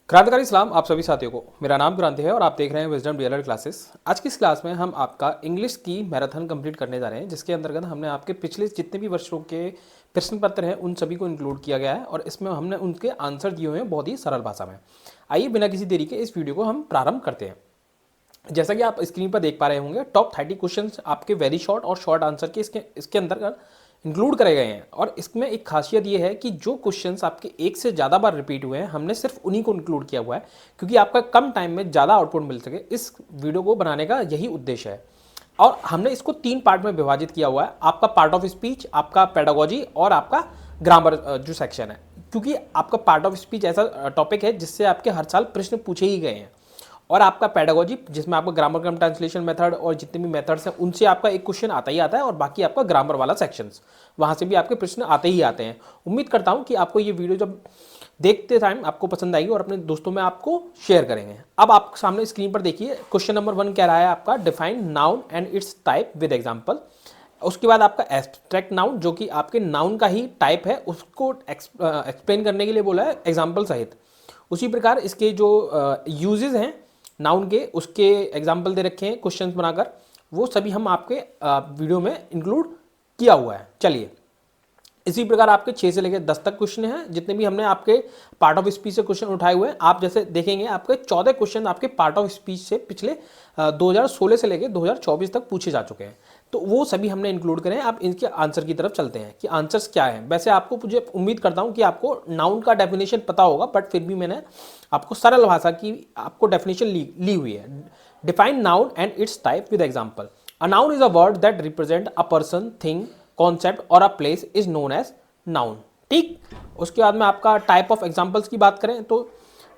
क्रांतिकारी सलाम आप सभी साथियों को। मेरा नाम क्रांति है और आप देख रहे हैं विजडम डीएलएड क्लासेस। आज की इस क्लास में हम आपका इंग्लिश की मैराथन कंप्लीट करने जा रहे हैं, जिसके अंतर्गत हमने आपके पिछले जितने भी वर्षों के प्रश्न पत्र हैं उन सभी को इंक्लूड किया गया है और इसमें हमने उनके आंसर दिए हुए हैं बहुत ही सरल भाषा में। आइए बिना किसी देरी के इस वीडियो को हम प्रारंभ करते हैं। जैसा कि आप स्क्रीन पर देख पा रहे होंगे, टॉप 30 क्वेश्चन आपके वेरी शॉर्ट और शॉर्ट आंसर के इसके अंतर्गत इंक्लूड करे गए हैं। और इसमें एक खासियत ये है कि जो क्वेश्चंस आपके एक से ज़्यादा बार रिपीट हुए हैं हमने सिर्फ उन्हीं को इंक्लूड किया हुआ है, क्योंकि आपका कम टाइम में ज़्यादा आउटपुट मिल सके। इस वीडियो को बनाने का यही उद्देश्य है और हमने इसको 3 पार्ट में विभाजित किया हुआ है। आपका पार्ट ऑफ स्पीच, आपका पेडागोजी और आपका ग्रामर जो सेक्शन है, क्योंकि आपका पार्ट ऑफ स्पीच ऐसा टॉपिक है जिससे आपके हर साल प्रश्न पूछे ही गए हैं। और आपका पेडागोजी जिसमें आपका ग्रामर कम ट्रांसलेशन मेथड और जितने भी मेथड्स हैं उनसे आपका एक क्वेश्चन आता ही आता है, और बाकी आपका ग्रामर वाला सेक्शंस वहाँ से भी आपके प्रश्न आते ही आते हैं। उम्मीद करता हूँ कि आपको ये वीडियो जब देखते टाइम आपको पसंद आएगी और अपने दोस्तों में आपको शेयर करेंगे। अब आप सामने स्क्रीन पर देखिए, क्वेश्चन नंबर 1 कह रहा है आपका define noun and its type with example. उसके बाद आपका एब्स्ट्रैक्ट नाउन, जो कि आपके नाउन का ही टाइप है, उसको एक्सप्लेन करने के लिए बोला है एग्जाम्पल सहित। उसी प्रकार इसके जो यूजेज हैं नाउन के, उसके एग्जाम्पल दे रखे हैं क्वेश्चंस बनाकर, वो सभी हम आपके वीडियो में इंक्लूड किया हुआ है। चलिए, इसी प्रकार आपके 6 से लेकर 10 तक क्वेश्चन हैं। जितने भी हमने आपके पार्ट ऑफ स्पीच से क्वेश्चन उठाए हुए हैं, आप जैसे देखेंगे आपके 14 क्वेश्चन आपके पार्ट ऑफ स्पीच से पिछले 2016 से लेकर 2024 तक पूछे जा चुके हैं, तो वो सभी हमने इंक्लूड करें। आप इनके आंसर की तरफ चलते हैं कि आंसर्स क्या है। वैसे आपको, मुझे उम्मीद करता हूं कि आपको नाउन का डेफिनेशन पता होगा, बट फिर भी मैंने आपको सरल भाषा की आपको डेफिनेशन ली हुई है। Define noun and its type with example. A noun is a word that represent a person, thing, concept or a place is known as noun. ठीक, उसके बाद में आपका टाइप ऑफ एग्जाम्पल्स की बात करें तो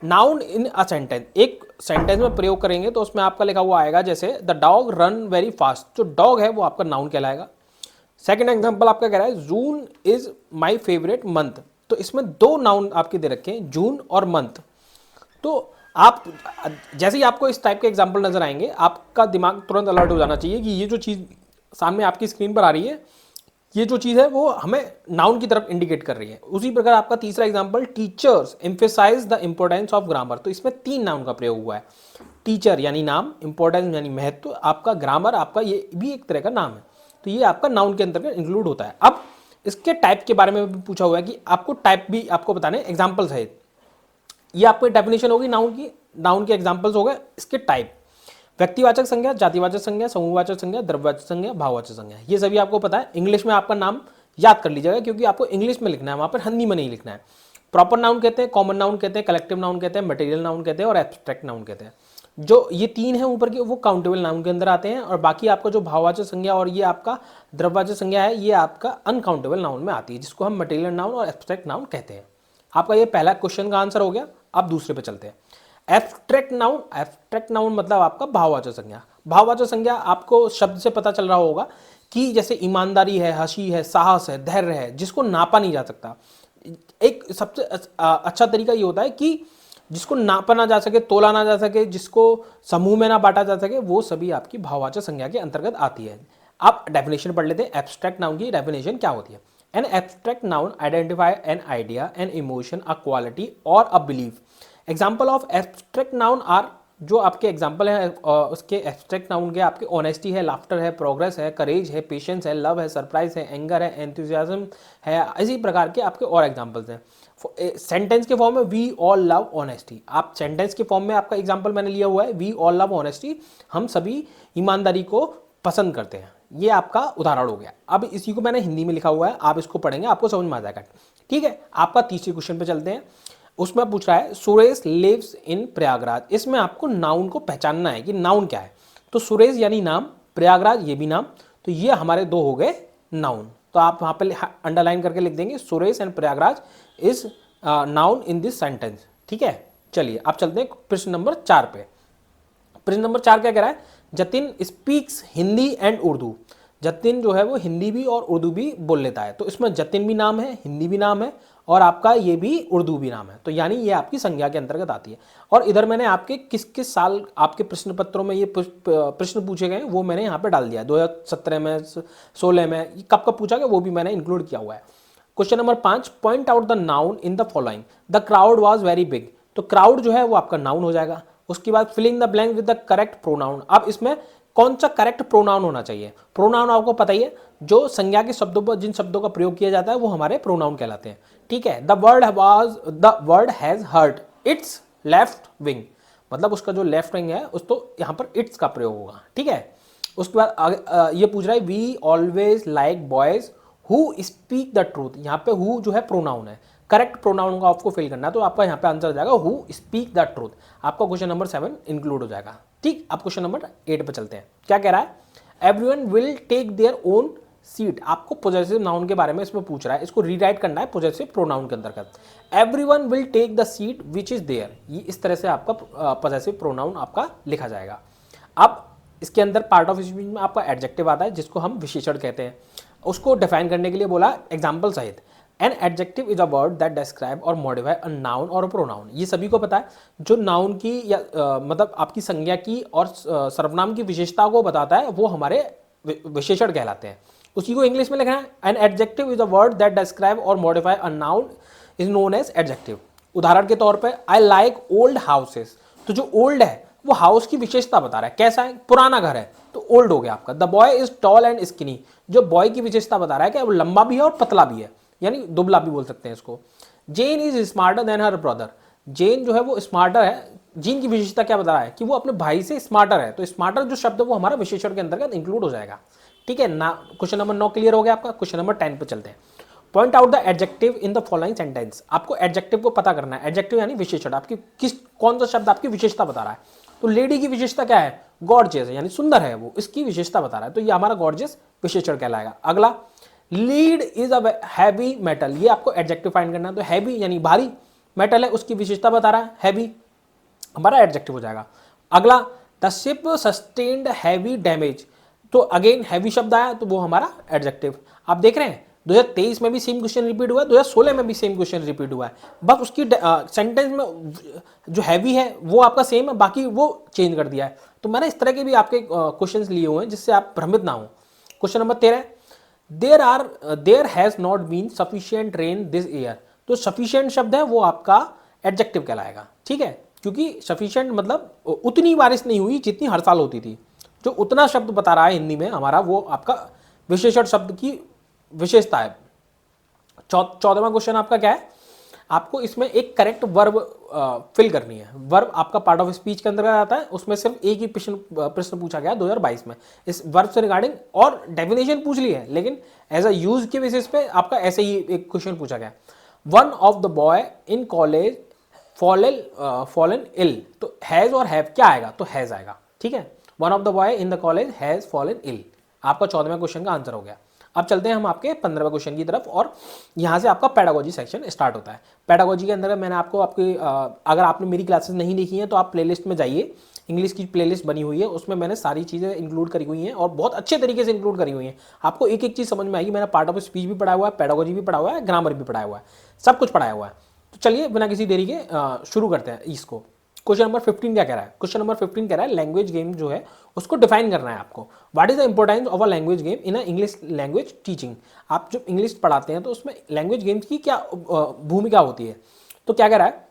नाउन इन अ सेंटेंस, एक सेंटेंस में प्रयोग करेंगे तो उसमें आपका लिखा हुआ आएगा जैसे the dog run very fast. जो डॉग है वो आपका नाउन कहलाएगा। सेकंड एग्जांपल आपका कह रहा है June is my favourite month, तो इसमें 2 नाउन आपके दे रखे हैं, जून और मंथ। तो आप जैसे ही आपको इस टाइप के एग्जाम्पल नजर आएंगे, आपका दिमाग तुरंत अलर्ट हो जाना चाहिए कि ये जो चीज़ सामने आपकी स्क्रीन पर आ रही है, ये जो चीज़ है वो हमें नाउन की तरफ इंडिकेट कर रही है। उसी प्रकार आपका तीसरा example teachers emphasise the importance of grammar, तो इसमें 3 नाउन का प्रयोग हुआ है। टीचर यानी नाम, इंपॉर्टेंस यानी महत्व, आपका ग्रामर आपका ये भी एक तरह का नाम है, तो ये आपका नाउन के अंतर्गत इंक्लूड होता है। अब इसके टाइप के बारे में भी पूछा हुआ है कि आपको टाइप भी आपको बताने एग्जाम्पल्स है। ये आपको डेफिनेशन होगी नाउन की, नाउन के एग्जाम्पल्स हो गए। इसके टाइप व्यक्तिवाचक संज्ञा, जातिवाचक संज्ञा, समूहवाचक संज्ञा, द्रव्यवाचक संज्ञा, भाववाचक संज्ञा, ये सभी आपको पता है। इंग्लिश में आपका नाम याद कर लीजिएगा क्योंकि आपको इंग्लिश में लिखना है, वहां पर हिंदी में नहीं लिखना है। प्रॉपर नाउन कहते हैं, कॉमन नाउन कहते हैं, कलेक्टिव नाउन कहते हैं, मटेरियल नाउन कहते हैं और एब्स्ट्रैक्ट नाउन कहते हैं। जो ये 3 हैं ऊपर के, वो काउंटेबल नाउन के अंदर आते हैं, और बाकी आपका जो भाववाचक संज्ञा और ये आपका द्रव्यवाचक संज्ञा है, ये आपका अनकाउंटेबल नाउन में आती है, जिसको हम मटेरियल नाउन और एब्स्ट्रैक्ट नाउन कहते हैं। आपका ये पहला क्वेश्चन का आंसर हो गया। अब दूसरे पे चलते हैं। एब्स्ट्रैक्ट नाउन, एब्स्ट्रैक्ट नाउन मतलब आपका भाववाचक संज्ञा। भाववाचक संज्ञा आपको शब्द से पता चल रहा होगा कि जैसे ईमानदारी है, हंसी है, साहस है, धैर्य है, जिसको नापा नहीं जा सकता। एक सबसे अच्छा तरीका ये होता है कि जिसको नापा ना जा सके, तोला ना जा सके, जिसको समूह में ना बांटा जा सके, वो सभी आपकी भाववाचक संज्ञा के अंतर्गत आती है। आप डेफिनेशन पढ़ लेते हैं। एब्स्ट्रैक्ट नाउन की डेफिनेशन क्या होती है? An abstract noun identify an idea, an emotion, a quality or a belief. Example of abstract noun are, जो आपके एग्जाम्पल है उसके एब्स्ट्रैक्ट नाउन के आपके ऑनेस्टी है, लाफ्टर है, प्रोग्रेस है, करेज है, पेशेंस है, लव है, सरप्राइज है, एंगर है, एंथुजियाज्म है। इसी प्रकार के आपके और एग्जाम्पल्स हैं। सेंटेंस के फॉर्म में वी ऑल लव ऑनेस्टी, आप सेंटेंस के फॉर्म में आपका एग्जाम्पल मैंने लिया हुआ है, वी ऑल लव ऑनेस्टी, हम सभी ईमानदारी को पसंद करते हैं। ये आपका उदाहरण हो गया। अब इसी को मैंने हिंदी में लिखा हुआ है, आप इसको पढ़ेंगे आपको समझ में आ जाएगा। ठीक है, आपका तीसरे क्वेश्चन पे चलते हैं। उसमें पूछ रहा है सुरेश लिव्स इन प्रयागराज। इसमें आपको नाउन को पहचानना है कि नाउन क्या है। तो सुरेश यानी नाम, प्रयागराज ये भी नाम, तो ये हमारे 2 हो गए नाउन। तो आप वहां पे अंडरलाइन करके लिख देंगे Suresh and Prayagraj is noun in this sentence. ठीक है, चलिए आप चलते हैं प्रश्न नंबर 4 पे। प्रश्न नंबर 4 क्या कह रहा है? Jatin speaks Hindi and Urdu. जतिन जो है वो हिंदी भी और उर्दू भी बोल लेता है। तो इसमें जतिन भी नाम है, हिंदी भी नाम है और आपका ये भी उर्दू भी नाम है, तो यानी ये आपकी संज्ञा के अंतर्गत आती है। और इधर मैंने आपके किस किस साल आपके प्रश्न पत्रों में ये प्रश्न पूछे गए वो मैंने यहाँ पे डाल दिया, 2017 में, 16 में, कब कब पूछा गया वो भी मैंने इंक्लूड किया हुआ है। Question number 5, point out the noun in the following. The crowd was very big. तो क्राउड जो है वो आपका नाउन हो जाएगा। उसके बाद filling the blank with the correct pronoun. अब इसमें कौन सा करेक्ट प्रोनाउन होना चाहिए? प्रोनाउन आपको पता ही है, जो संज्ञा के शब्दों पर जिन शब्दों का प्रयोग किया जाता है वो हमारे प्रोनाउन कहलाते हैं। ठीक है, the word has hurt its left wing, मतलब उसका जो लेफ्ट विंग है उस तो यहाँ पर इट्स का प्रयोग होगा। ठीक है, उसके बाद ये पूछ रहा है we always like boys who speak the truth. यहाँ पे हु जो है प्रोनाउन है, करेक्ट प्रोनाउन का आपको फिल करना है, तो आपका यहाँ पे आंसर हो जाएगा हु स्पीक द ट्रूथ। आपका क्वेश्चन नंबर 7 इंक्लूड हो जाएगा। ठीक, आप क्वेश्चन नंबर 8 पे चलते हैं। क्या कह रहा है? Everyone will take their own seat. आपको पॉजेसिव नाउन के बारे में इसमें पूछ रहा है, इसको रीराइट करना है पॉजेसिव प्रोनाउन के अंतर्गत। Everyone will take the seat which is their, ये इस तरह से आपका पॉजेसिव प्रोनाउन आपका लिखा जाएगा। अब इसके अंदर पार्ट ऑफ स्पीच में आपका एडजेक्टिव आता है जिसको हम विशेषण कहते हैं। उसको डिफाइन करने के लिए बोला एग्जाम्पल सहित। N adjective is a word that describe or modify a noun और प्रोनाउन। ये सभी को पता है, जो नाउन की या मतलब आपकी संज्ञा की और सर्वनाम की विशेषता को बताता है वो हमारे विशेषण कहलाते हैं। उसी को इंग्लिश में लिखना है, an adjective is a word that describe or modify a noun is known as adjective. उदाहरण के तौर पर आई लाइक ओल्ड हाउसेस, तो जो ओल्ड है वो हाउस की विशेषता बता रहा है, कैसा है, पुराना घर है, तो ओल्ड हो गया आपका। The boy is tall and skinny, जो बॉय की विशेषता बता रहा है कि वो लंबा भी है और पतला भी है, यानी दुबला भी बोल सकते हैं इसको। Jane is smarter than her brother, Jane जो है वो स्मार्टर है। जीन की विशेषता क्या बता रहा है कि वो अपने भाई से स्मार्टर है, तो स्मार्टर जो शब्द है वो हमारा विशेषण के अंतर्गत इंक्लूड हो जाएगा। ठीक है ना, क्वेश्चन नंबर 9 क्लियर हो गया आपका। क्वेश्चन नंबर 10 पे चलते हैं। Point out the adjective in the following sentence. आपको एडजेक्टिव को पता करना है, एडजेक्टिव यानी विशेषण, आपकी किस कौन सा शब्द आपकी विशेषता बता रहा है। तो लेडी की विशेषता क्या है? गॉर्जियस है, यानी सुंदर है, वो इसकी विशेषता बता रहा है, तो ये हमारा गॉर्जियस विशेषण कहलाएगा। अगला, lead is a heavy metal, ये आपको एडजेक्टिव फाइंड करना है, तो हैवी यानी भारी, मेटल है उसकी विशेषता बता रहा है, हैवी हमारा एडजेक्टिव हो जाएगा। अगला, the ship sustained heavy damage, तो अगेन हैवी शब्द आया तो वो हमारा एडजेक्टिव। आप देख रहे हैं 2023 में भी सेम क्वेश्चन रिपीट हुआ है, 2016 में भी सेम क्वेश्चन रिपीट हुआ है, बस उसकी सेंटेंस में जो हैवी है वो आपका सेम है, बाकी वो चेंज कर दिया है। तो मैंने इस तरह के भी आपके क्वेश्चन लिए हुए हैं जिससे आप भ्रमित ना हो। Question number 13, there has not been sufficient rain this year, तो सफिशिएंट शब्द है वो आपका एडजेक्टिव कहलाएगा। ठीक है, क्योंकि सफिशिएंट मतलब उतनी बारिश नहीं हुई जितनी हर साल होती थी, जो उतना शब्द बता रहा है हिंदी में हमारा वो आपका विशेषण शब्द की विशेषता है। 14वां क्वेश्चन आपका क्या है? आपको इसमें एक करेक्ट वर्ब फिल करनी है। वर्ब आपका पार्ट ऑफ स्पीच के अंदर आता है, उसमें सिर्फ एक ही प्रश्न पूछा गया 2022 में इस वर्ब से रिगार्डिंग, और डेफिनेशन पूछ ली है, लेकिन एज अ यूज के बेसिस पे आपका ऐसे ही एक क्वेश्चन पूछा गया। One of the boy in college fallen ill, तो हैज और हैव क्या आएगा? तो हैज आएगा। ठीक है, one of the boy in the college has fallen ill, आपका 14वें क्वेश्चन का आंसर हो गया। अब चलते हैं हम आपके 15वें क्वेश्चन की तरफ, और यहाँ से आपका पेडागोजी सेक्शन स्टार्ट होता है। पेडागोजी के अंदर मैंने आपको अगर आपने मेरी क्लासेस नहीं देखी हैं तो आप प्लेलिस्ट में जाइए, इंग्लिश की प्लेलिस्ट बनी हुई है, उसमें मैंने सारी चीज़ें इंक्लूड करी हुई हैं और बहुत अच्छे तरीके से इंक्लूड करी हुई हैं। आपको एक एक चीज़ समझ में आएगी। मैंने पार्ट ऑफ स्पीच भी पढ़ाया हुआ है, पेडागोजी भी पढ़ा हुआ है, ग्रामर भी पढ़ाया हुआ है, सब कुछ पढ़ाया हुआ है। तो चलिए बिना किसी देरी के शुरू करते हैं इसको। क्वेश्चन नंबर 15 क्या कह रहा है? क्वेश्चन नंबर 15 कह रहा है लैंग्वेज गेम जो है उसको डिफाइन करना है आपको। What is the importance of a language game in a English language teaching. आप जब इंग्लिश पढ़ाते हैं तो उसमें लैंग्वेज गेम्स की क्या भूमिका होती है? तो क्या कह रहा है?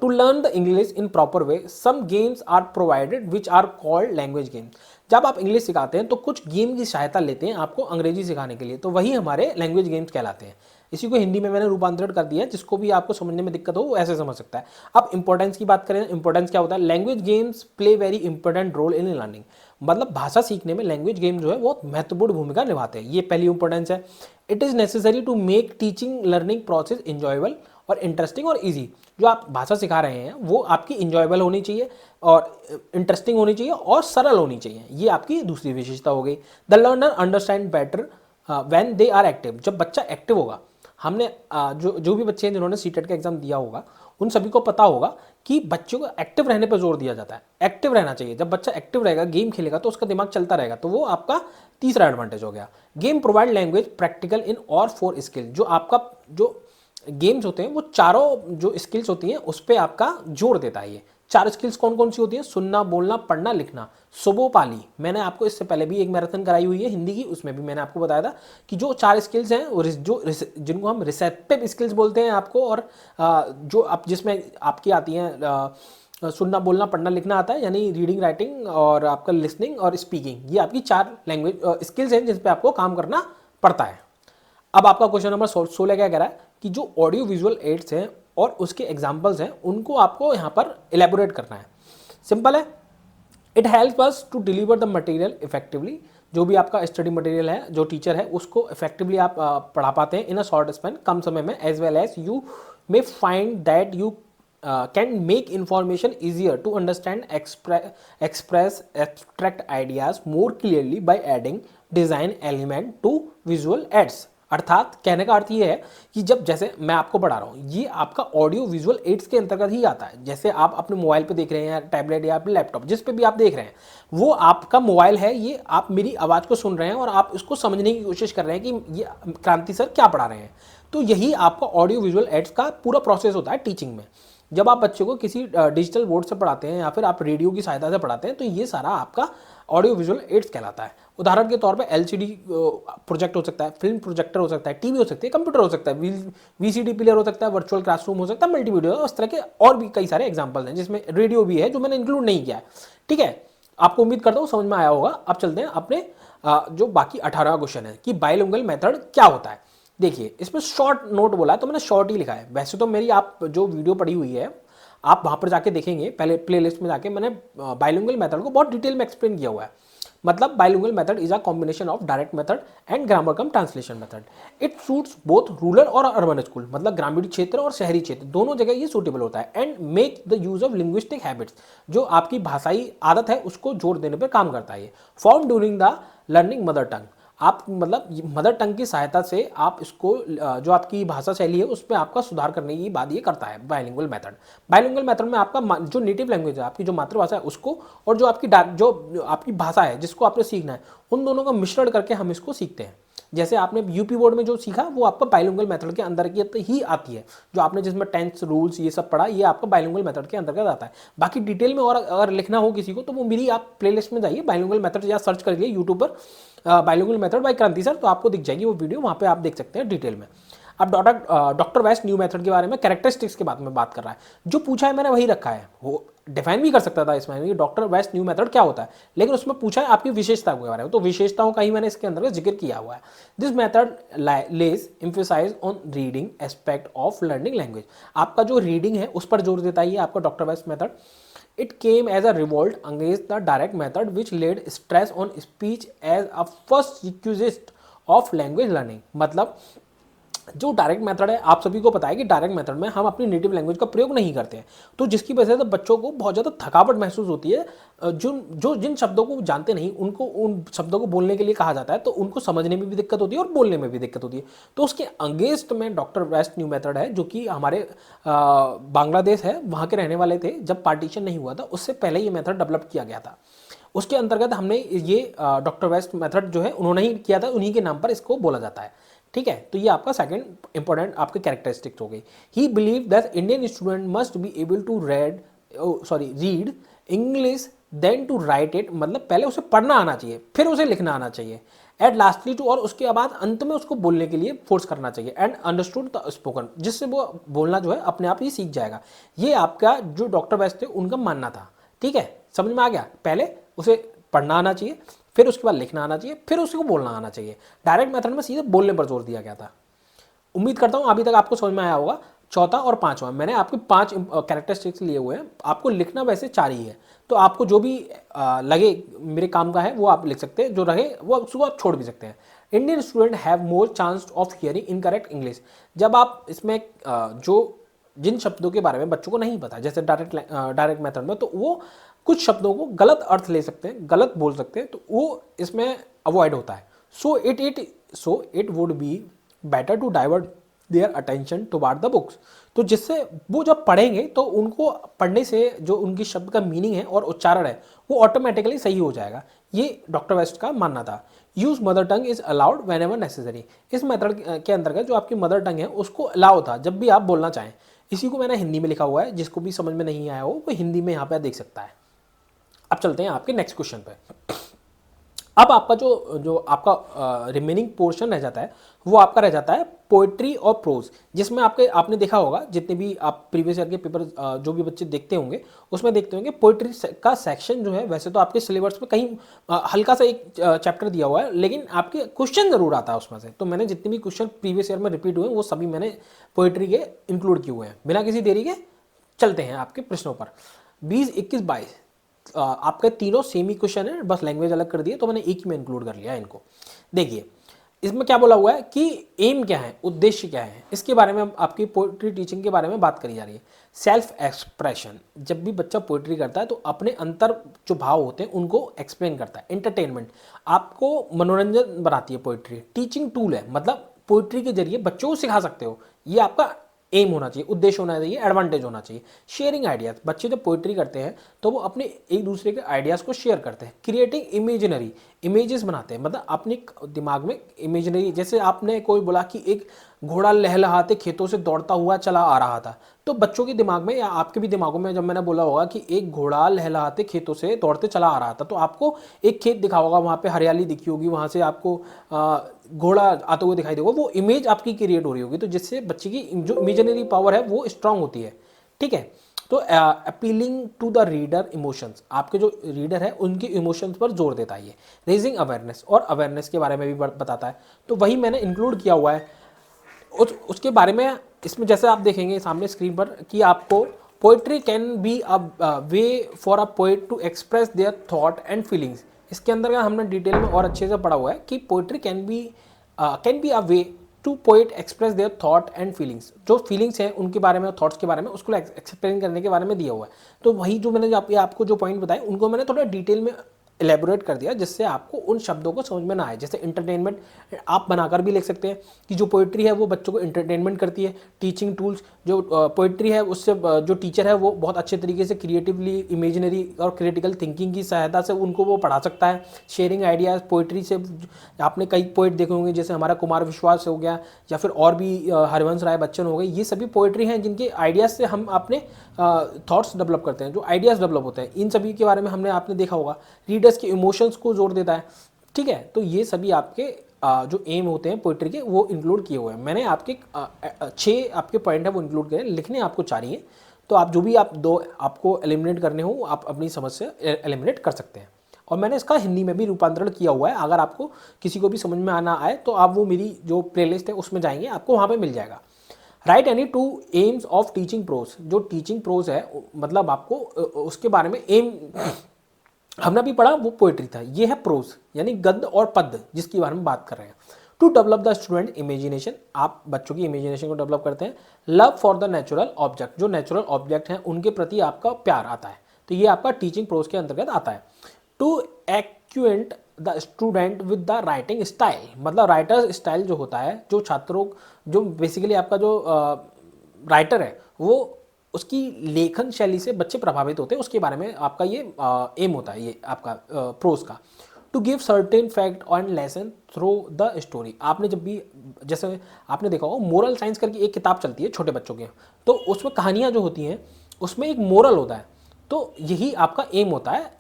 To learn the English in proper way some games are provided which are called language games. जब आप इंग्लिश सिखाते हैं तो कुछ गेम की सहायता लेते हैं आपको अंग्रेजी सिखाने के लिए, तो वही हमारे लैंग्वेज गेम्स कहलाते हैं। इसी को हिंदी में मैंने रूपांतरित कर दिया है, जिसको भी आपको समझने में दिक्कत हो वो ऐसे समझ सकता है। अब इंपॉर्टेंस की बात करें, इंपॉर्टेंस क्या होता है? Language games play very important role in learning, मतलब भाषा सीखने में लैंग्वेज गेम जो है वो महत्वपूर्ण भूमिका निभाते हैं। ये पहली इंपॉर्टेंस है। It is necessary to make teaching learning process enjoyable और इंटरेस्टिंग और ईजी। जो आप भाषा सिखा रहे हैं वो आपकी इंजॉयबल होनी चाहिए और इंटरेस्टिंग होनी चाहिए और सरल होनी चाहिए, ये आपकी दूसरी विशेषता हो गई। The learner understand better when they are active, जब बच्चा एक्टिव होगा। हमने जो भी बच्चे हैं जिन्होंने सीटेट का एग्जाम दिया होगा उन सभी को पता होगा कि बच्चों को एक्टिव रहने पर जोर दिया जाता है, एक्टिव रहना चाहिए। जब बच्चा एक्टिव रहेगा, गेम खेलेगा, तो उसका दिमाग चलता रहेगा, तो वो आपका तीसरा एडवांटेज हो गया। Game provide language practical in और 4 स्किल, जो आपका जो गेम्स होते हैं वो चारों जो स्किल्स होती हैं उस पर आपका जोर देता है। ये चार स्किल्स कौन कौन सी होती हैं? सुनना, बोलना, पढ़ना, लिखना। सुबोपाली, मैंने आपको इससे पहले भी एक मैराथन कराई हुई है हिंदी की, उसमें भी मैंने आपको बताया था कि जो चार स्किल्स हैं वो जिनको हम रिसेप्टिव स्किल्स बोलते हैं आपको, और जो आप जिसमें आपकी आती हैं सुनना, बोलना, पढ़ना, लिखना आता है, यानी रीडिंग, राइटिंग और आपका लिसनिंग और स्पीकिंग। ये आपकी चार लैंग्वेज स्किल्स हैं जिस पे आपको काम करना पड़ता है। अब आपका क्वेश्चन नंबर 16 क्या कह रहा है कि जो ऑडियो विजुअल एड्स हैं और उसके एग्जाम्पल्स हैं उनको आपको यहाँ पर एलेबोरेट करना है। सिंपल है, it help us to deliver the material effectively. जो भी आपका स्टडी मटेरियल है, जो टीचर है, उसको इफेक्टिवली आप पढ़ा पाते हैं इन अ शॉर्ट स्पेन, कम समय में, as well as you may find that you can make information easier to understand, express abstract ideas more clearly by adding design element to visual aids। अर्थात कहने का अर्थ ये है कि जब जैसे मैं आपको पढ़ा रहा हूँ, ये आपका ऑडियो विजुअल एड्स के अंतर्गत ही आता है। जैसे आप अपने मोबाइल पे देख रहे हैं, टैबलेट या अपने लैपटॉप, जिस पे भी आप देख रहे हैं, वो आपका मोबाइल है, ये आप मेरी आवाज़ को सुन रहे हैं और आप इसको समझने की कोशिश कर रहे हैं कि ये क्रांति सर क्या पढ़ा रहे हैं। तो यही आपका ऑडियो विजुअल एड्स का पूरा प्रोसेस होता है टीचिंग में। जब आप बच्चे को किसी डिजिटल बोर्ड से पढ़ाते हैं या फिर आप रेडियो की सहायता से पढ़ाते हैं, तो ये सारा आपका ऑडियो विजुअल एड्स कहलाता है। उदाहरण के तौर पे एलसीडी प्रोजेक्ट हो सकता है, फिल्म प्रोजेक्टर हो सकता है, टीवी हो सकती है, कंप्यूटर हो सकता है, वीसीडी प्लेयर हो सकता है, वर्चुअल क्लासरूम हो सकता है, मल्टीमीडिया, उस तरह के और भी कई सारे एग्जाम्पल्स हैं, जिसमें रेडियो भी है जो मैंने इंक्लूड नहीं किया है। ठीक है, आपको उम्मीद करता हूँ समझ में आया होगा। अब चलते हैं अपने जो बाकी 18 क्वेश्चन है कि बाइलिंगुअल मेथड क्या होता है। देखिए, इसमें शॉर्ट नोट बोला है तो मैंने शॉर्ट ही लिखा है। वैसे तो मेरी आप जो वीडियो पड़ी हुई है, आप वहाँ पर जाके देखेंगे, पहले प्लेलिस्ट में जाके मैंने बाइलिंगुअल मेथड को बहुत डिटेल में एक्सप्लेन किया हुआ है। मतलब bilingual method is a combination of direct method and grammar come translation method. It suits both rural और अर्बन स्कूल, मतलब ग्रामीण क्षेत्र और शहरी क्षेत्र दोनों जगह ये सूटेबल होता है। And make the use of linguistic habits, जो आपकी भाषाई आदत है उसको जोर देने पर काम करता है। ये form during the learning mother tongue, आप मतलब मदर टंग की सहायता से आप इसको जो आपकी भाषा शैली है उसमें आपका सुधार करने की बात ये करता है बाइलिंगुअल मेथड। बाइलिंगुअल मेथड में आपका जो नेटिव लैंग्वेज है, आपकी जो मातृभाषा है उसको, और जो आपकी भाषा है जिसको आपने सीखना है, उन दोनों का मिश्रण करके हम इसको सीखते हैं। जैसे आपने यूपी बोर्ड में जो सीखा वो आपका बाइलिंगुअल मेथड के अंतर्गत ही आती है। जो आपने जिसमें टेंस रूल्स ये सब पढ़ा, ये आपका बाइलिंगुअल मेथड के अंतर्गत आता है। बाकी डिटेल में और अगर लिखना हो किसी को तो वो मेरी आप प्लेलिस्ट में जाइए, बाइलिंगुअल मेथड या सर्च करिए यूट्यूब पर बाइलिंगुअल मेथड बाय क्रांति सर, तो आपको दिख जाएगी वो वीडियो, वहाँ पे आप देख सकते हैं डिटेल में। अब डॉक्टर वेस्ट न्यू मेथड के बारे में, कैरेक्टरिस्टिक्स के बारे में बात कर रहा है। जो पूछा है मैंने वही रखा है, वो डिफाइन भी कर सकता था इसमें कि डॉक्टर वेस्ट न्यू मेथड क्या होता है, लेकिन उसमें पूछा है आपकी विशेषताओं के बारे में, तो विशेषताओं का ही मैंने इसके अंदर जिक्र किया हुआ है। This method lays emphasise on reading aspect of learning language, आपका जो रीडिंग है उस पर जोर देता है ये आपका doctor west method. It came as a revolt against the direct method which laid stress on speech as a first requisite of language learning। मतलब जो डायरेक्ट मेथड है, आप सभी को पता है कि डायरेक्ट मेथड में हम अपनी नेटिव लैंग्वेज का प्रयोग नहीं करते हैं, तो जिसकी वजह से बच्चों को बहुत ज़्यादा थकावट महसूस होती है। जिन शब्दों को जानते नहीं उनको उन शब्दों को बोलने के लिए कहा जाता है, तो उनको समझने में भी दिक्कत होती है और बोलने में भी दिक्कत होती है। तो उसके अगेंस्ट में डॉक्टर वेस्ट न्यू मेथड है, जो कि हमारे बांग्लादेश है, वहाँ के रहने वाले थे। जब पार्टीशन नहीं हुआ था उससे पहले ये मेथड डेवलप किया गया था। उसके अंतर्गत हमने ये डॉक्टर वेस्ट मेथड जो है उन्होंने ही किया था, उन्हीं के नाम पर इसको बोला जाता है। ठीक है, तो ये आपका सेकंड इंपॉर्टेंट आपके कैरेक्टरिस्टिक्स हो गई। He believe that Indian student must be able to read English then to write it, मतलब पहले उसे पढ़ना आना चाहिए, फिर उसे लिखना आना चाहिए, एट लास्टली टू, और उसके बाद अंत में उसको बोलने के लिए फोर्स करना चाहिए, एंड अंडरस्टूड द स्पोकन, जिससे वो बोलना जो है अपने आप ही सीख जाएगा। ये आपका जो डॉक्टर वेस्ट थे उनका मानना था। ठीक है, समझ में आ गया। पहले उसे पढ़ना आना चाहिए, फिर उसके बाद लिखना आना चाहिए, फिर उसको बोलना आना चाहिए। डायरेक्ट मेथड में सीधे बोलने पर जोर दिया गया था। उम्मीद करता हूँ अभी तक आपको समझ में आया होगा। चौथा और पांचवा मैंने आपके 5 कैरेक्टरिस्टिक्स लिए हुए हैं, आपको लिखना वैसे 4 ही है, तो आपको जो भी लगे मेरे काम का है वो आप लिख सकते हैं, जो रहे वो उसको आप छोड़ भी सकते हैं। Indian student have more chance of hearing incorrect English, जब आप इसमें जो जिन शब्दों के बारे में बच्चों को नहीं पता, जैसे डायरेक्ट मेथड में, तो वो कुछ शब्दों को गलत अर्थ ले सकते हैं, गलत बोल सकते हैं, तो वो इसमें अवॉइड होता है। So it would be better to divert their attention toward the books, तो जिससे वो जब पढ़ेंगे तो उनको पढ़ने से जो उनकी शब्द का मीनिंग है और उच्चारण है वो ऑटोमेटिकली सही हो जाएगा। ये डॉक्टर वेस्ट का मानना था। Use mother tongue is allowed when ever necessary, इस मेथड के अंतर्गत जो आपकी मदर टंग है उसको अलाउ था जब भी आप बोलना चाहें। इसी को मैंने हिंदी में लिखा हुआ है, जिसको भी समझ में नहीं आया हो वो हिंदी में यहाँ पे देख सकता है। अब चलते हैं आपके नेक्स्ट क्वेश्चन पे। अब आपका जो जो आपका रिमेनिंग पोर्शन रह जाता है वो आपका रह जाता है पोइट्री और प्रोज, जिसमें आपने देखा होगा, जितने भी आप प्रीवियस ईयर के पेपर जो भी बच्चे देखते होंगे उसमें देखते होंगे पोइट्री का सेक्शन जो है, वैसे तो आपके सिलेबस में कहीं हल्का सा एक चैप्टर दिया हुआ है, लेकिन आपके क्वेश्चन जरूर आता है उसमें से। तो मैंने जितने भी क्वेश्चन प्रीवियस ईयर में रिपीट हुए वो सभी मैंने पोइट्री के इंक्लूड किए हुए हैं। बिना किसी देरी के चलते हैं आपके प्रश्नों पर। 20, 21, 22 आपके तीनों सेम ही क्वेश्चन है, बस लैंग्वेज अलग कर दिए, तो मैंने एक ही में इंक्लूड कर लिया इनको। देखिए इसमें क्या बोला हुआ है कि एम क्या है, उद्देश्य क्या है, इसके बारे में आपकी पोइट्री टीचिंग के बारे में बात करी जा रही है। सेल्फ एक्सप्रेशन, जब भी बच्चा पोइट्री करता है तो अपने अंतर जो भाव होते हैं उनको एक्सप्लेन करता है। एंटरटेनमेंट, आपको मनोरंजन बनाती है पोइट्री। टीचिंग टूल है, मतलब पोइट्री के जरिए बच्चों को सिखा सकते हो, ये आपका एम होना चाहिए, उद्देश्य होना चाहिए, एडवांटेज होना चाहिए। शेयरिंग आइडियाज, बच्चे जब पोइट्री करते हैं तो वो अपने एक दूसरे के आइडियाज़ को शेयर करते हैं। क्रिएटिंग इमेजिनरी, इमेजेस बनाते हैं, मतलब अपने दिमाग में इमेजिनरी, जैसे आपने कोई बोला कि एक घोड़ा लहलहाते खेतों से दौड़ता हुआ चला आ रहा था, तो बच्चों के दिमाग में या आपके भी दिमागों में जब मैंने बोला होगा कि एक घोड़ा लहलहाते खेतों से दौड़ते चला आ रहा था, तो आपको एक खेत दिखा होगा, वहाँ पे हरियाली दिखी होगी, वहाँ से आपको घोड़ा आते हुए दिखाई देगा, वो इमेज आपकी क्रिएट हो रही होगी, तो जिससे बच्चे की जो इमेजिनरी पावर है वो स्ट्रांग होती है। ठीक है, तो appealing to the reader emotions, आपके जो रीडर है उनके इमोशंस पर जोर देता है ये। रेजिंग अवेयरनेस, और अवेयरनेस के बारे में भी बताता है, तो वही मैंने इंक्लूड किया हुआ है। उसके बारे में इसमें जैसे आप देखेंगे सामने स्क्रीन पर कि आपको poetry can be a way for a poet to express their thought and feelings. इसके अंदर का हमने डिटेल में और अच्छे से पढ़ा हुआ है कि poetry can be a way to poet express their thought and feelings, जो फीलिंग्स हैं उनके बारे में, थॉट्स के बारे में, उसको एक्सप्लेन करने के बारे में दिया हुआ है। तो वही जो मैंने आपको जो पॉइंट बताए उनको मैंने थोड़ा डिटेल में एलेबोरेट कर दिया, जिससे आपको उन शब्दों को समझ में ना आए। जैसे इंटरटेनमेंट आप बनाकर भी लिख सकते हैं कि जो पोइट्री है वो बच्चों को इंटरटेनमेंट करती है। टीचिंग टूल्स, जो पोइट्री है उससे जो टीचर है वो बहुत अच्छे तरीके से क्रिएटिवली, इमेजिनरी और क्रिटिकल थिंकिंग की सहायता से उनको वो पढ़ा सकता है। शेयरिंग आइडियाज़, पोइट्री से आपने कई पोइट देखे होंगे, जैसे हमारा कुमार विश्वास हो गया या फिर और भी हरिवंश राय बच्चन हो गए, ये सभी पोइट्री हैं जिनके आइडियाज़ से हम अपने थॉट्स डेवलप करते हैं, जो आइडियाज़ डेवलप होते हैं। इन सभी के बारे में आपने देखा होगा। रीडर्स के इमोशंस को जोर देता है। ठीक है, तो ये सभी आपके जो एम होते हैं पोइट्री के वो इंक्लूड किए हुए हैं। मैंने आपके 6 आपके पॉइंट है वो इंक्लूड करे, लिखने आपको 4 ही है, तो आप जो भी आप 2 आपको एलिमिनेट करने हो आप अपनी समझ से एलिमिनेट कर सकते हैं। और मैंने इसका हिंदी में भी रूपांतरण किया हुआ है, अगर आपको किसी को भी समझ में आना आए तो आप वो मेरी जो प्लेलिस्ट है उसमें जाएंगे, आपको वहाँ पे मिल जाएगा। Write any 2 aims of teaching prose, जो टीचिंग प्रोज है मतलब आपको उसके बारे में एम हमने भी पढ़ा वो पोइट्री था, ये है प्रोज यानी गद्य और पद्य जिसके बारे में बात कर रहे हैं। To develop the student imagination, आप बच्चों की इमेजिनेशन को डेवलप करते हैं। Love for the natural object, जो नेचुरल ऑब्जेक्ट हैं उनके प्रति आपका प्यार आता है, तो ये आपका टीचिंग प्रोज के अंतर्गत आता है। To acquaint the student with the writing style, मतलब राइटर स्टाइल जो होता है, जो छात्रों जो बेसिकली आपका जो राइटर है वो उसकी लेखन शैली से बच्चे प्रभावित होते हैं, उसके बारे में आपका ये एम होता है, ये आपका प्रोज का। To give certain fact and lesson through the story, आपने जब भी जैसे आपने देखा होगा मोरल साइंस करके एक किताब चलती है छोटे बच्चों के, तो उसमें कहानियाँ जो होती हैं उसमें एक मोरल होता है, तो यही आपका एम होता है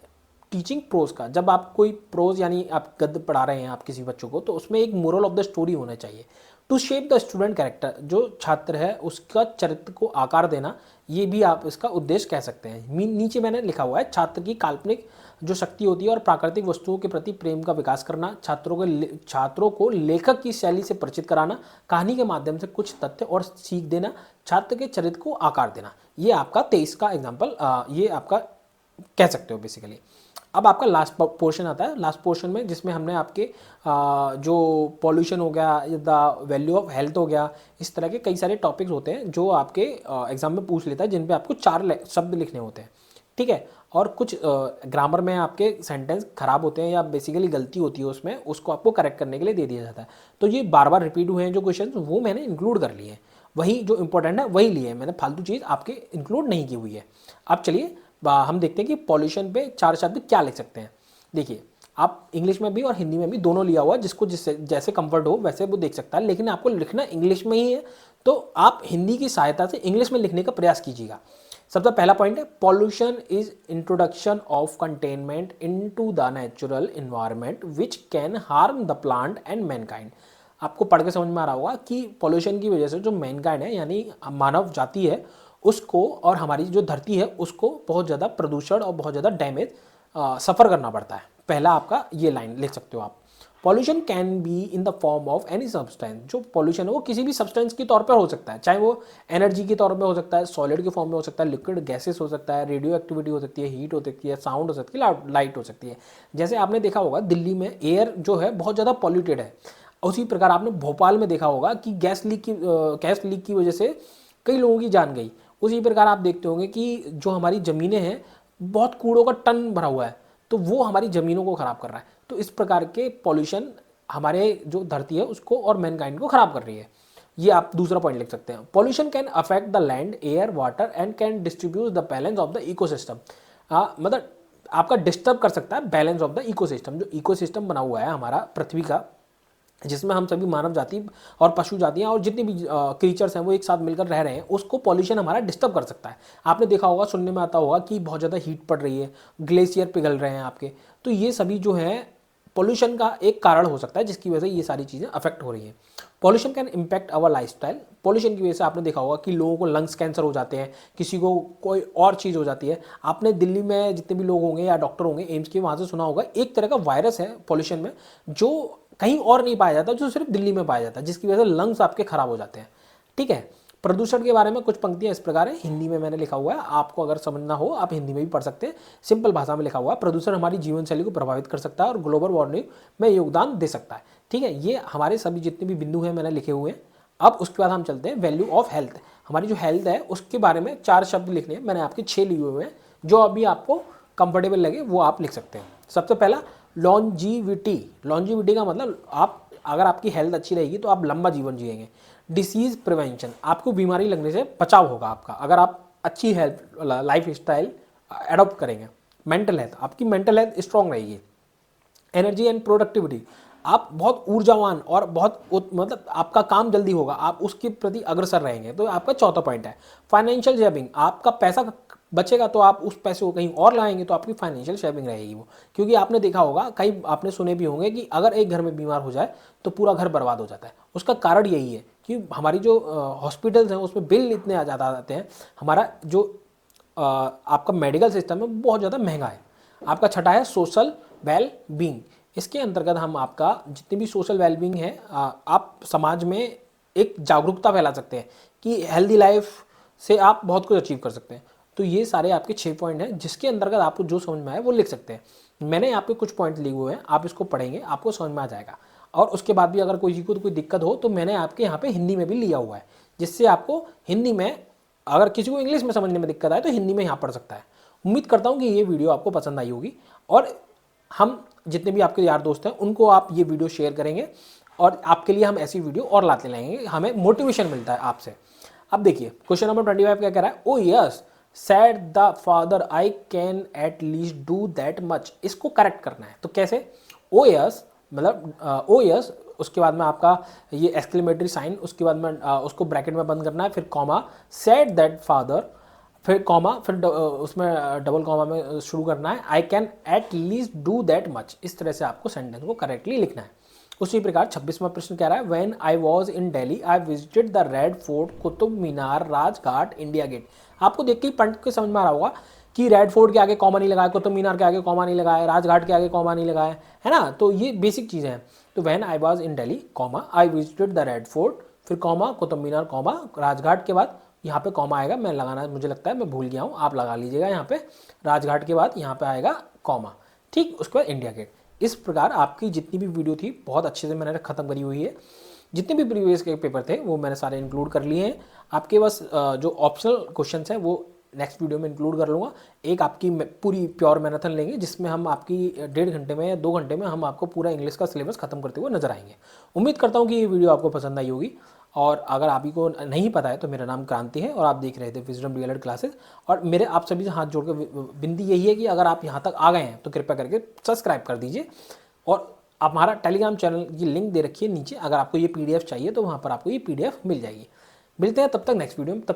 टीचिंग प्रोज का। जब आप कोई प्रोज यानी आप गद्य पढ़ा रहे हैं आप किसी बच्चों को, तो उसमें एक मोरल ऑफ द स्टोरी होना चाहिए। To shape the student character, जो छात्र है उसका चरित्र को आकार देना, ये भी आप इसका उद्देश्य कह सकते हैं। नीचे मैंने लिखा हुआ है छात्र की काल्पनिक जो शक्ति होती है और प्राकृतिक वस्तुओं के प्रति प्रेम का विकास करना, छात्रों को लेखक की शैली से परिचित कराना, कहानी के माध्यम से कुछ तथ्य और सीख देना, छात्र के चरित्र को आकार देना। ये आपका 23 का एग्जाम्पल ये आपका कह सकते हो बेसिकली। अब आपका लास्ट पोर्शन आता है, लास्ट पोर्शन में जिसमें हमने आपके जो पॉल्यूशन हो गया, द वैल्यू ऑफ हेल्थ हो गया, इस तरह के कई सारे टॉपिक्स होते हैं जो आपके एग्जाम में पूछ लेता है, जिन पे आपको 4 शब्द लिखने होते हैं। ठीक है, और कुछ ग्रामर में आपके सेंटेंस खराब होते हैं या बेसिकली गलती होती है उसमें, उसको आपको करेक्ट करने के लिए दे दिया जाता है। तो ये बार बार रिपीट हुए हैं जो क्वेश्चन, वो मैंने इंक्लूड कर लिए हैं, वही जो इंपॉर्टेंट है वही लिए हैं, मैंने फालतू चीज़ आपके इंक्लूड नहीं की हुई है। अब चलिए हम देखते हैं कि पॉल्यूशन पे 4 शब्द क्या लिख सकते हैं। देखिए आप इंग्लिश में भी और हिंदी में भी दोनों लिया हुआ है, जिसको जिससे जैसे कंफर्ट हो वैसे वो देख सकता है, लेकिन आपको लिखना इंग्लिश में ही है, तो आप हिंदी की सहायता से इंग्लिश में लिखने का प्रयास कीजिएगा। सबसे पहला पॉइंट है pollution is introduction of containment into the natural environment which can harm the plant and Mankind. आपको पढ़ के समझ में आ रहा होगा कि पॉल्यूशन की वजह से जो मैनकाइंड है यानी मानव जाति है उसको और हमारी जो धरती है उसको बहुत ज़्यादा प्रदूषण और बहुत ज़्यादा डैमेज सफ़र करना पड़ता है। पहला आपका ये लाइन लिख सकते हो आप। Pollution can be in the form of any substance. जो पॉल्यूशन है वो किसी भी सब्सटेंस के तौर पर हो सकता है, चाहे वो एनर्जी के तौर पे हो सकता है, सॉलिड के फॉर्म में हो सकता है, लिक्विड गैसेस हो सकता है, रेडियो एक्टिविटी हो सकती है, हीट हो सकती है, साउंड हो सकती है, लाइट हो सकती है। जैसे आपने देखा होगा दिल्ली में एयर जो है बहुत ज़्यादा पॉल्यूटेड है, उसी प्रकार आपने भोपाल में देखा होगा कि गैस लीक की वजह से कई लोगों की जान गई। उसी प्रकार आप देखते होंगे कि जो हमारी ज़मीनें हैं बहुत कूड़ों का टन भरा हुआ है, तो वो हमारी ज़मीनों को ख़राब कर रहा है। तो इस प्रकार के पॉल्यूशन हमारे जो धरती है उसको और मैनकाइंड को ख़राब कर रही है। ये आप दूसरा पॉइंट लिख सकते हैं। Pollution can affect the land, air, water and can distribute the balance of the ecosystem. मतलब आपका डिस्टर्ब कर सकता है बैलेंस ऑफ द इकोसिस्टम। जो इकोसिस्टम बना हुआ है हमारा पृथ्वी का, जिसमें हम सभी मानव जाति और पशु जातियाँ और जितनी भी क्रीचर्स हैं वो एक साथ मिलकर रह रहे हैं, उसको पॉल्यूशन हमारा डिस्टर्ब कर सकता है। आपने देखा होगा, सुनने में आता होगा कि बहुत ज़्यादा हीट पड़ रही है, ग्लेशियर पिघल रहे हैं आपके, तो ये सभी जो है पॉल्यूशन का एक कारण हो सकता है जिसकी वजह से ये सारी चीज़ें अफेक्ट हो रही हैं। Pollution can impact our lifestyle. Pollution की वजह से आपने देखा होगा कि लोगों को लंग्स कैंसर हो जाते हैं, किसी को कोई और चीज़ हो जाती है। आपने दिल्ली में जितने भी लोग होंगे या डॉक्टर होंगे एम्स के, वहाँ से सुना होगा एक तरह का वायरस है पॉल्यूशन में जो कहीं और नहीं पाया जाता, जो सिर्फ दिल्ली में पाया जाता है, जिसकी वजह से लंग्स आपके खराब हो जाते हैं। ठीक है। प्रदूषण के बारे में कुछ पंक्तियां इस प्रकार है, हिंदी में मैंने लिखा हुआ है, आपको अगर समझना हो आप हिंदी में भी पढ़ सकते हैं। सिंपल भाषा में लिखा हुआ है, प्रदूषण हमारी जीवन शैली को प्रभावित कर सकता है और ग्लोबल वार्मिंग में योगदान दे सकता है। ठीक है, ये हमारे सभी जितने भी बिंदु हैं मैंने लिखे हुए हैं। अब उसके बाद हम चलते हैं वैल्यू ऑफ हेल्थ। हमारी जो हेल्थ है उसके बारे में 4 शब्द लिखने हैं, मैंने आपके 6 लिए हुए हैं, जो अभी आपको कंफर्टेबल लगे वो आप लिख सकते हैं। सबसे पहला लॉन्जीविटी। लॉन्जीविटी का मतलब आप अगर आपकी हेल्थ अच्छी रहेगी तो आप लंबा जीवन जिएंगे। डिसीज प्रिवेंशन, आपको बीमारी लगने से बचाव होगा आपका अगर आप अच्छी हेल्थ लाइफ स्टाइल एडॉप्ट करेंगे। मेंटल हेल्थ, आपकी मेंटल हेल्थ स्ट्रांग रहेगी। एनर्जी एंड प्रोडक्टिविटी, आप बहुत ऊर्जावान और बहुत मतलब आपका काम जल्दी होगा, आप उसके प्रति अग्रसर रहेंगे, तो आपका चौथा पॉइंट है। फाइनेंशियल शेविंग, आपका पैसा बचेगा तो आप उस पैसे को कहीं और लाएंगे तो आपकी फाइनेंशियल शेविंग रहेगी वो, क्योंकि आपने देखा होगा, कई आपने सुने भी होंगे कि अगर एक घर में बीमार हो जाए तो पूरा घर बर्बाद हो जाता है। उसका कारण यही है कि हमारी जो हॉस्पिटल्स हैं उसमें बिल इतने ज़्यादा आते हैं, हमारा जो आपका मेडिकल सिस्टम है बहुत ज़्यादा महंगा है। आपका छठा है सोशल वेल बींग। इसके अंतर्गत हम आपका जितनी भी सोशल वेलबींग है आप समाज में एक जागरूकता फैला सकते हैं कि हेल्दी लाइफ से आप बहुत कुछ अचीव कर सकते हैं। तो ये सारे आपके 6 पॉइंट हैं जिसके अंतर्गत आपको जो समझ में आए वो लिख सकते हैं। मैंने आपके कुछ पॉइंट लिए हुए हैं, आप इसको पढ़ेंगे आपको समझ में आ जाएगा। और उसके बाद भी अगर कोई दिक्कत हो तो मैंने आपके यहाँ पे हिंदी में भी लिया हुआ है, जिससे आपको हिंदी में, अगर किसी को इंग्लिश में समझने में दिक्कत आए तो हिंदी में यहाँ पढ़ सकता है। उम्मीद करता हूँ कि ये वीडियो आपको पसंद आई होगी और हम जितने भी आपके यार दोस्त हैं उनको आप ये वीडियो शेयर करेंगे और आपके लिए हम ऐसी वीडियो और लाते रहेंगे, हमें मोटिवेशन मिलता है आपसे। अब देखिए क्वेश्चन नंबर 25 क्या कह रहा है। ओ yes sad the father I can at least do that much. इसको करेक्ट करना है तो कैसे, ओ यस मतलब ओ यस, उसके बाद में आपका ये एक्सक्लेमेटरी साइन, उसके बाद में उसको ब्रैकेट में बंद करना है, फिर कॉमा, सैड दैट फादर, फिर कॉमा, फिर उसमें डबल कॉमा में शुरू करना है, I can at least do that much. इस तरह से आपको सेंटेंस को करेक्टली लिखना है। उसी प्रकार 26वां प्रश्न कह रहा है when I was in Delhi I visited the Red Fort, Qutub Minar, Rajghat, India Gate. आपको देख के ही पढ़ के समझ में आ रहा होगा कि रेड फोर्ट के आगे कॉमा नहीं लगाया, कुतुब मीनार के आगे कॉमा नहीं लगाया, राजघाट के आगे कॉमा नहीं लगाया, है ना। तो ये बेसिक चीज़ें हैं। तो when I was in Delhi comma I visited the Red fort, फिर कॉमा, कुतुब मीनार कॉमा, राजघाट के बाद यहाँ पे कॉमा आएगा, मैं लगाना मुझे लगता है मैं भूल गया हूँ, आप लगा लीजिएगा यहाँ पे। राजघाट के बाद यहाँ पे आएगा कॉमा, ठीक। उसके बाद इंडिया गेट। इस प्रकार आपकी जितनी भी वीडियो थी बहुत अच्छे से मैंने खत्म करी हुई है। जितने भी प्रीवियस के पेपर थे वो मैंने सारे इंक्लूड कर लिए हैं। आपके बस जो ऑप्शनल क्वेश्चन हैं वो नेक्स्ट वीडियो में इंक्लूड कर लूँगा। एक आपकी पूरी प्योर मैराथन लेंगे जिसमें हम आपकी 1.5 घंटे में या 2 घंटे में हम आपको पूरा इंग्लिश का सिलेबस खत्म करते हुए नजर आएंगे। उम्मीद करता हूँ कि ये वीडियो आपको पसंद आई होगी। और अगर आप ही को नहीं पता है तो मेरा नाम क्रांति है और आप देख रहे थे विजडम डीएलएड क्लासेस। और मेरे आप सभी से हाथ जोड़ के विनती यही है कि अगर आप यहाँ तक आ गए हैं तो कृपया करके सब्सक्राइब कर दीजिए। और हमारा टेलीग्राम चैनल की लिंक दे रखी है नीचे, अगर आपको ये पीडीएफ चाहिए तो वहाँ पर आपको ये पीडीएफ मिल जाएगी। मिलते हैं तब तक नेक्स्ट वीडियो में। तब